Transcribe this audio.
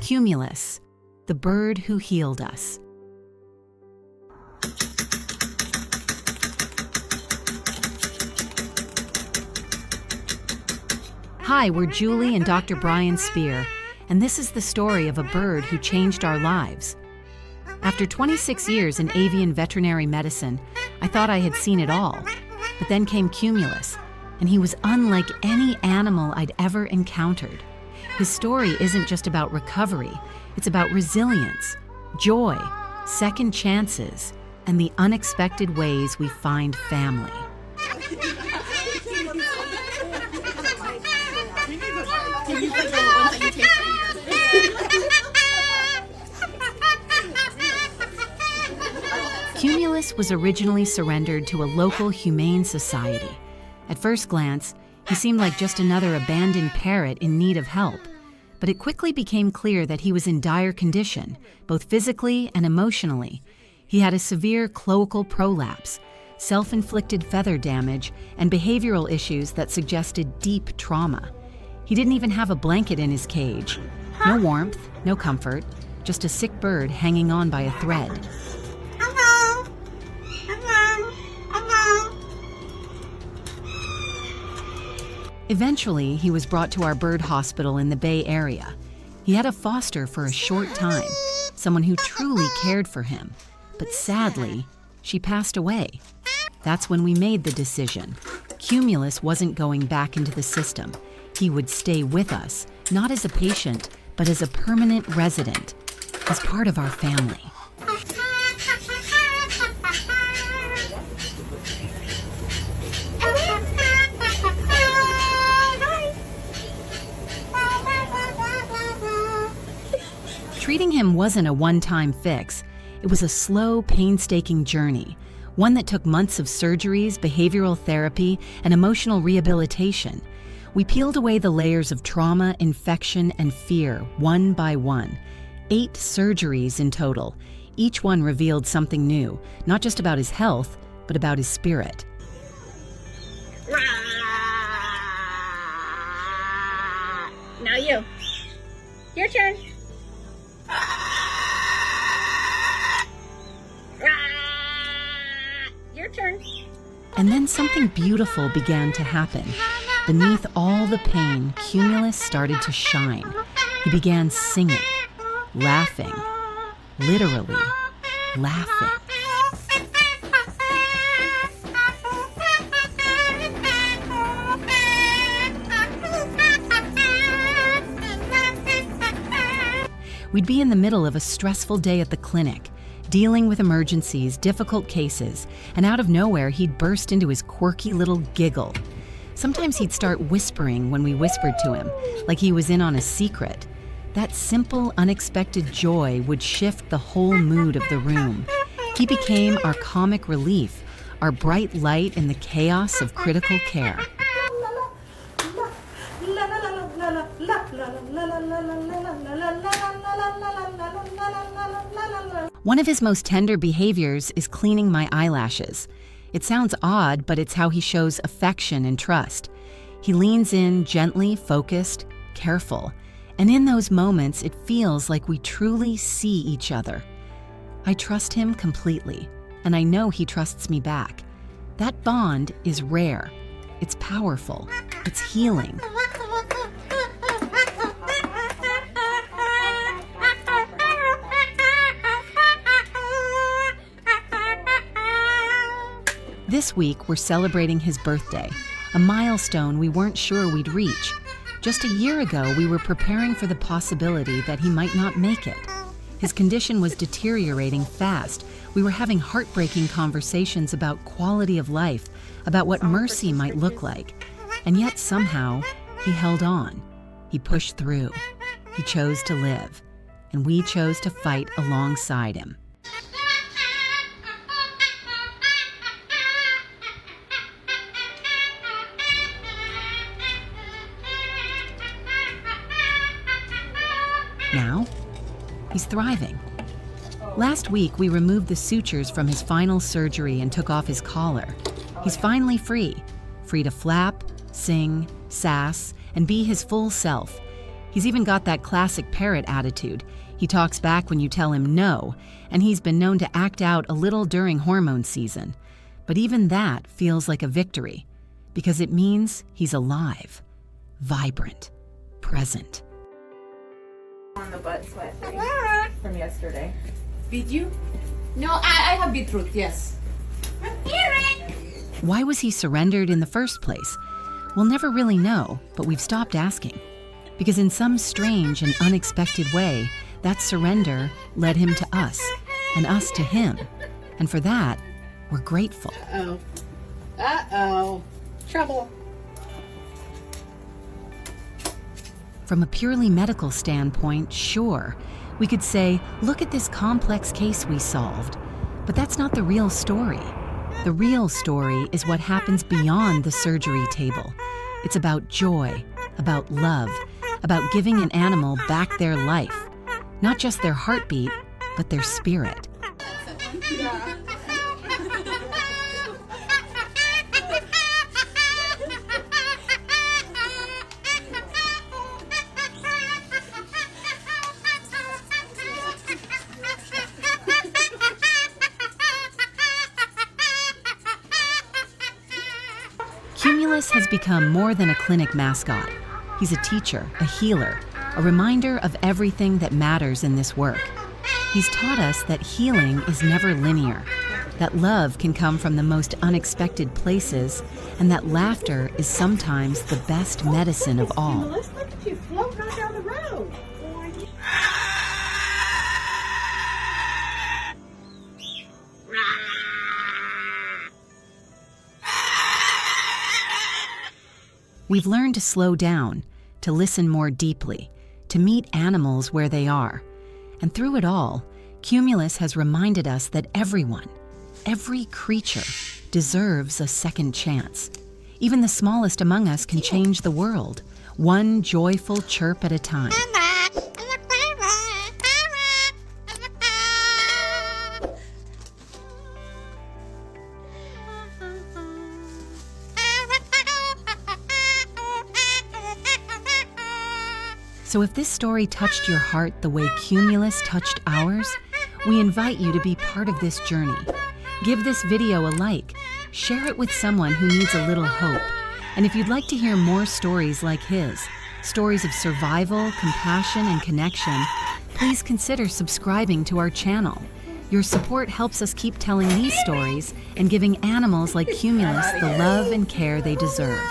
Cumulus, the bird who healed us. Hi, we're Julie and Dr. Brian Spear, and this is the story of a bird who changed our lives. After 26 years in avian veterinary medicine, I thought I had seen it all. But then came Cumulus, and he was unlike any animal I'd ever encountered. His story isn't just about recovery, it's about resilience, joy, second chances, and the unexpected ways we find family. Cumulus was originally surrendered to a local humane society. At first glance, he seemed like just another abandoned parrot in need of help. But it quickly became clear that he was in dire condition, both physically and emotionally. He had a severe cloacal prolapse, self-inflicted feather damage, and behavioral issues that suggested deep trauma. He didn't even have a blanket in his cage. No warmth, no comfort, just a sick bird hanging on by a thread. Eventually, he was brought to our bird hospital in the Bay Area. He had a foster for a short time, someone who truly cared for him. But sadly, she passed away. That's when we made the decision. Cumulus wasn't going back into the system. He would stay with us, not as a patient, but as a permanent resident, as part of our family. Treating him wasn't a one-time fix. It was a slow, painstaking journey, one that took months of surgeries, behavioral therapy, and emotional rehabilitation. We peeled away the layers of trauma, infection, and fear, one by one. 8 surgeries in total. Each one revealed something new, not just about his health, but about his spirit. Now you. Your turn. Your turn. And then something beautiful began to happen. Beneath all the pain, Cumulus started to shine. He began singing, laughing, literally laughing. We'd be in the middle of a stressful day at the clinic, dealing with emergencies, difficult cases, and out of nowhere he'd burst into his quirky little giggle. Sometimes he'd start whispering when we whispered to him, like he was in on a secret. That simple, unexpected joy would shift the whole mood of the room. He became our comic relief, our bright light in the chaos of critical care. One of his most tender behaviors is cleaning my eyelashes. It sounds odd, but it's how he shows affection and trust. He leans in, gently, focused, careful. And in those moments, it feels like we truly see each other. I trust him completely, and I know he trusts me back. That bond is rare. It's powerful. It's healing. This week, we're celebrating his birthday, a milestone we weren't sure we'd reach. Just a year ago, we were preparing for the possibility that he might not make it. His condition was deteriorating fast. We were having heartbreaking conversations about quality of life, about what mercy might look like. And yet somehow, he held on. He pushed through. He chose to live. And we chose to fight alongside him. Now, he's thriving. Last week, we removed the sutures from his final surgery and took off his collar. He's finally free to flap, sing, sass, and be his full self. He's even got that classic parrot attitude. He talks back when you tell him no, and he's been known to act out a little during hormone season. But even that feels like a victory, because it means he's alive, vibrant, present. On the butt sweat thing from yesterday. Did you? No, I have beetroot, yes. Why was he surrendered in the first place? We'll never really know, but we've stopped asking. Because in some strange and unexpected way, that surrender led him to us, and us to him. And for that, we're grateful. Uh-oh. Uh-oh. Trouble. From a purely medical standpoint, sure, we could say, look at this complex case we solved. But that's not the real story. The real story is what happens beyond the surgery table. It's about joy, about love, about giving an animal back their life. Not just their heartbeat, but their spirit. Cumulus has become more than a clinic mascot. He's a teacher, a healer, a reminder of everything that matters in this work. He's taught us that healing is never linear, that love can come from the most unexpected places, and that laughter is sometimes the best medicine of all. Let's look at you floating on down the road. We've learned to slow down, to listen more deeply, to meet animals where they are. And through it all, Cumulus has reminded us that everyone, every creature, deserves a second chance. Even the smallest among us can change the world, one joyful chirp at a time. So if this story touched your heart the way Cumulus touched ours, we invite you to be part of this journey. Give this video a like, share it with someone who needs a little hope. And if you'd like to hear more stories like his, stories of survival, compassion, and connection, please consider subscribing to our channel. Your support helps us keep telling these stories and giving animals like Cumulus the love and care they deserve.